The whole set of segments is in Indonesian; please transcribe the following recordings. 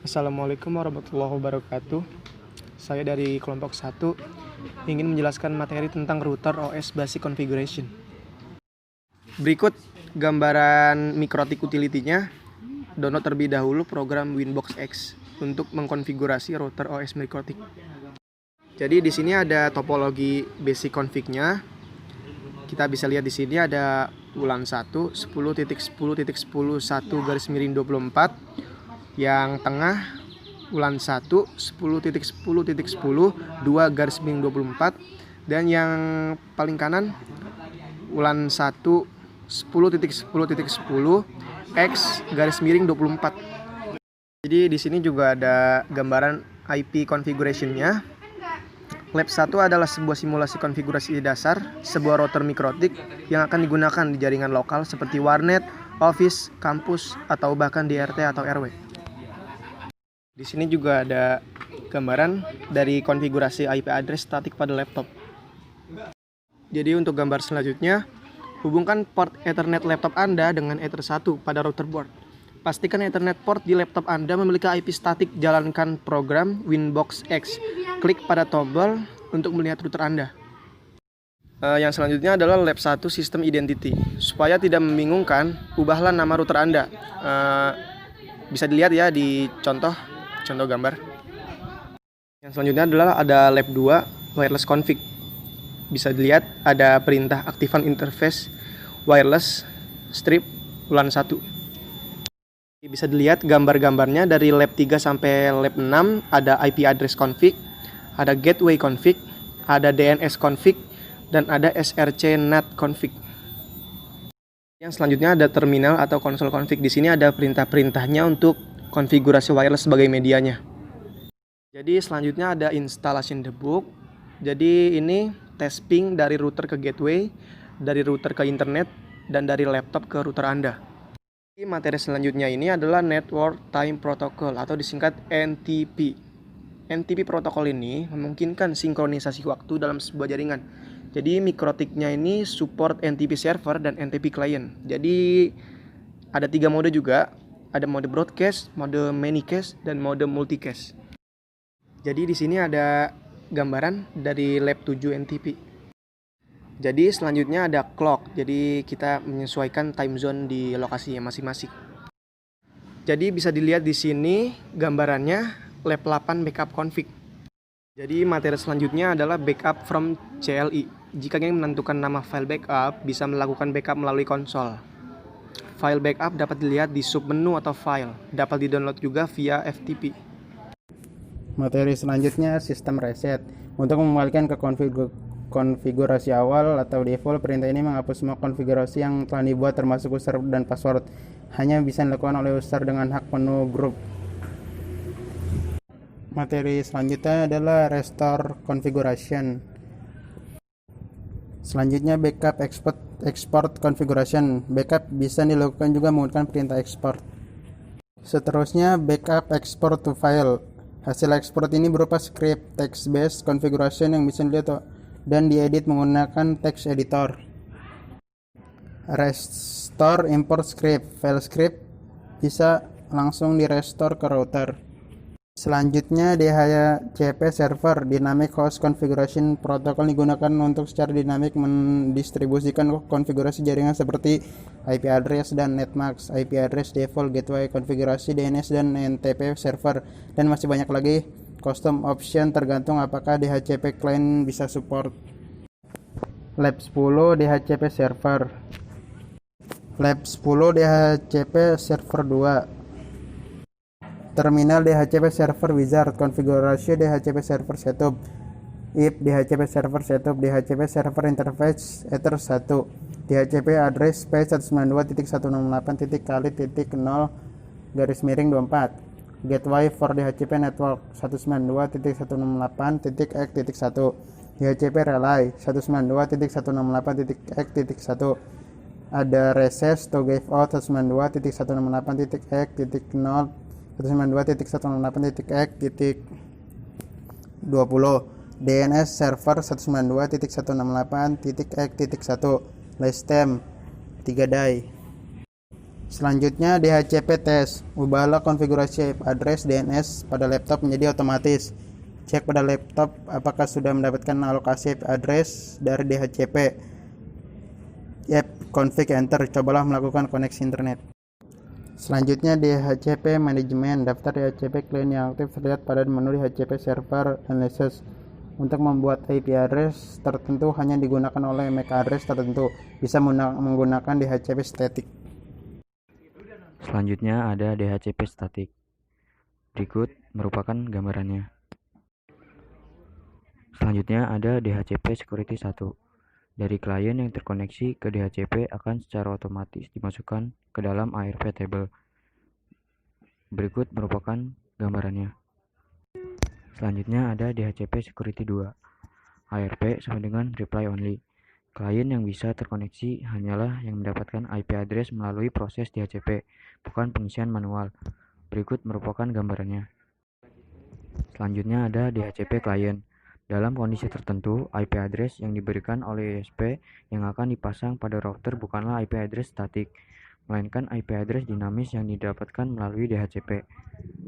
Assalamualaikum warahmatullahi wabarakatuh. Saya dari kelompok 1 ingin menjelaskan materi tentang router OS Basic Configuration. Berikut gambaran mikrotik utility-nya. Download terlebih dahulu program Winbox X untuk mengkonfigurasi router OS mikrotik. Jadi di sini ada topologi basic config-nya. Kita bisa lihat di sini ada ulan 1 10.10.10.1/24. Yang tengah ulan 1 10.10.10 2/24, dan yang paling kanan ulan 1 10.10.10 X/24. Jadi di sini juga ada gambaran IP configuration-nya. Lab 1 adalah sebuah simulasi konfigurasi dasar sebuah router mikrotik yang akan digunakan di jaringan lokal seperti warnet, office, kampus, atau bahkan di RT atau RW. Di sini juga ada gambaran dari konfigurasi IP address statik pada laptop. Jadi untuk gambar selanjutnya, hubungkan port Ethernet laptop Anda dengan Ether 1 pada router board. Pastikan Ethernet port di laptop Anda memiliki IP statik. Jalankan program Winbox X. Klik pada tombol untuk melihat router Anda. Yang selanjutnya adalah Lab 1 System Identity. Supaya tidak membingungkan, ubahlah nama router Anda. Bisa dilihat ya di contoh gambar. Yang selanjutnya adalah ada Lab 2 Wireless Config. Bisa dilihat ada perintah aktifan interface wireless strip ulan 1. Bisa dilihat gambar-gambarnya dari Lab 3 sampai Lab 6. Ada IP address config, ada gateway config, ada DNS config, dan ada SRC NAT config. Yang selanjutnya ada terminal atau konsol config. Di sini ada perintah-perintahnya untuk konfigurasi wireless sebagai medianya. Jadi selanjutnya ada installation debug. Jadi ini test ping dari router ke gateway, dari router ke internet, dan dari laptop ke router Anda. Materi selanjutnya ini adalah Network Time Protocol atau disingkat NTP. NTP protokol ini memungkinkan sinkronisasi waktu dalam sebuah jaringan. Jadi mikrotiknya ini support NTP server dan NTP client. Jadi ada 3 mode juga. Ada mode broadcast, mode manicast, dan mode multicast. Jadi di sini ada gambaran dari Lab 7 NTP. Jadi selanjutnya ada clock. Jadi kita menyesuaikan time zone di lokasinya masing-masing. Jadi bisa dilihat di sini gambarannya Lab 8 backup config. Jadi materi selanjutnya adalah backup from CLI. Jika ingin menentukan nama file backup, bisa melakukan backup melalui konsol. File backup dapat dilihat di submenu atau file. Dapat di-download juga via FTP. Materi selanjutnya sistem reset. Untuk mengembalikan ke konfigurasi awal atau default, perintah ini menghapus semua konfigurasi yang telah dibuat termasuk user dan password. Hanya bisa dilakukan oleh user dengan hak penuh grup. Materi selanjutnya adalah restore configuration. Selanjutnya backup export configuration. Backup bisa dilakukan juga menggunakan perintah export. Seterusnya backup export to file. Hasil ekspor ini berupa script text based configuration yang bisa dilihat dan diedit menggunakan text editor. Restore import script. File script bisa langsung di restore ke router. Selanjutnya DHCP server, Dynamic Host Configuration Protocol, digunakan untuk secara dinamik mendistribusikan konfigurasi jaringan seperti IP address dan netmask, IP address default, gateway konfigurasi, DNS, dan NTP server, dan masih banyak lagi custom option tergantung apakah DHCP client bisa support. Lab 10 DHCP server. Lab 10 DHCP server 2. Terminal DHCP server wizard, konfigurasi DHCP server setup, if DHCP server setup, DHCP server interface Ether 1, DHCP address space 192.168.0/24, gateway for DHCP network 192.168.x.1, DHCP relay 192.168.x.1, ada recess to give out 192.168.x.0 192.168.x.20, DNS server 192.168.x.1, last time 3 die. Selanjutnya DHCP test. Ubahlah konfigurasi IP address DNS pada laptop menjadi otomatis. Cek pada laptop apakah sudah mendapatkan alokasi IP address dari DHCP. Yep, config enter. Cobalah melakukan koneksi internet. Selanjutnya DHCP manajemen. Daftar DHCP klien yang aktif terlihat pada menu DHCP server analysis. Untuk membuat IP address tertentu hanya digunakan oleh MAC address tertentu. Bisa menggunakan DHCP static. Selanjutnya ada DHCP static. Berikut merupakan gambarannya. Selanjutnya ada DHCP security 1. Dari klien yang terkoneksi ke DHCP akan secara otomatis dimasukkan ke dalam ARP table. Berikut merupakan gambarannya. Selanjutnya ada DHCP security 2. ARP sama dengan reply only. Klien yang bisa terkoneksi hanyalah yang mendapatkan IP address melalui proses DHCP, bukan pengisian manual. Berikut merupakan gambarannya. Selanjutnya ada DHCP client. Dalam kondisi tertentu, IP address yang diberikan oleh ISP yang akan dipasang pada router bukanlah IP address statik, melainkan IP address dinamis yang didapatkan melalui DHCP.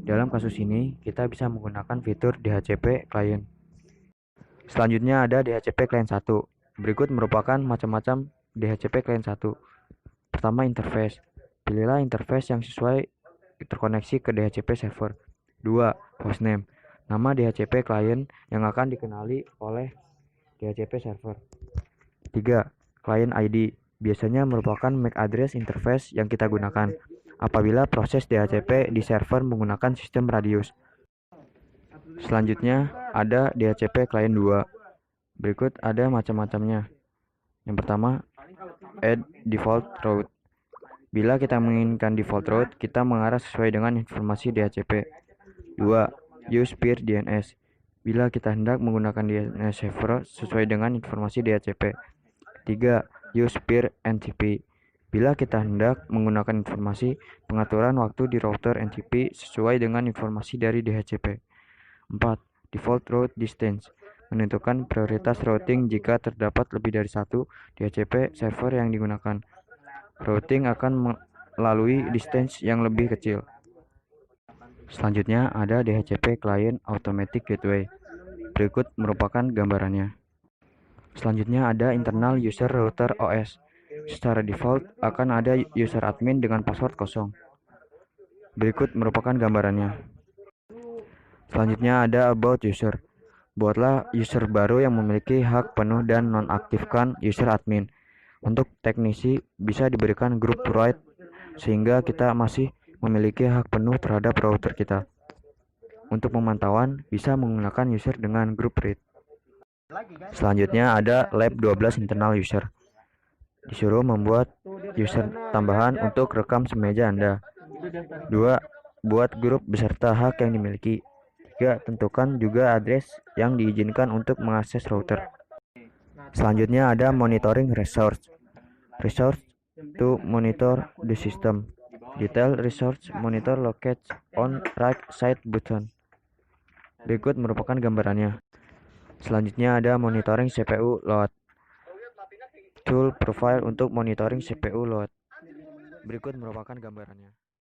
Dalam kasus ini, kita bisa menggunakan fitur DHCP client. Selanjutnya ada DHCP client 1. Berikut merupakan macam-macam DHCP client 1. Pertama, interface. Pilihlah interface yang sesuai terkoneksi ke DHCP server. 2. Hostname. Nama DHCP client yang akan dikenali oleh DHCP server. 3. Client ID. Biasanya merupakan MAC address interface yang kita gunakan apabila proses DHCP di server menggunakan sistem radius. Selanjutnya ada DHCP client 2. Berikut ada macam-macamnya. Yang pertama, add default route. Bila kita menginginkan default route, kita mengarah sesuai dengan informasi DHCP. 2. Use peer DNS. Bila kita hendak menggunakan DNS server sesuai dengan informasi DHCP. 3. Use peer NTP. Bila kita hendak menggunakan informasi pengaturan waktu di router NTP sesuai dengan informasi dari DHCP. 4. Default route distance. Menentukan prioritas routing jika terdapat lebih dari satu DHCP server yang digunakan. Routing akan melalui distance yang lebih kecil. Selanjutnya ada DHCP client automatic gateway. Berikut merupakan gambarannya. Selanjutnya ada internal user router OS. Secara default akan ada user admin dengan password kosong. Berikut merupakan gambarannya. Selanjutnya ada about user. Buatlah user baru yang memiliki hak penuh dan nonaktifkan user admin. Untuk teknisi bisa diberikan group right sehingga kita masih memiliki hak penuh terhadap router kita. Untuk pemantauan bisa menggunakan user dengan group read. Selanjutnya ada lab 12 internal user. Disuruh membuat user tambahan untuk rekam semeja Anda. 2. Buat grup beserta hak yang dimiliki. 3. Tentukan juga address yang diizinkan untuk mengakses router. Selanjutnya ada monitoring resource. Resource to monitor the system. Detail resource monitor located on right side button. Berikut merupakan gambarannya. Selanjutnya ada monitoring CPU load. Tool profile untuk monitoring CPU load. Berikut merupakan gambarannya.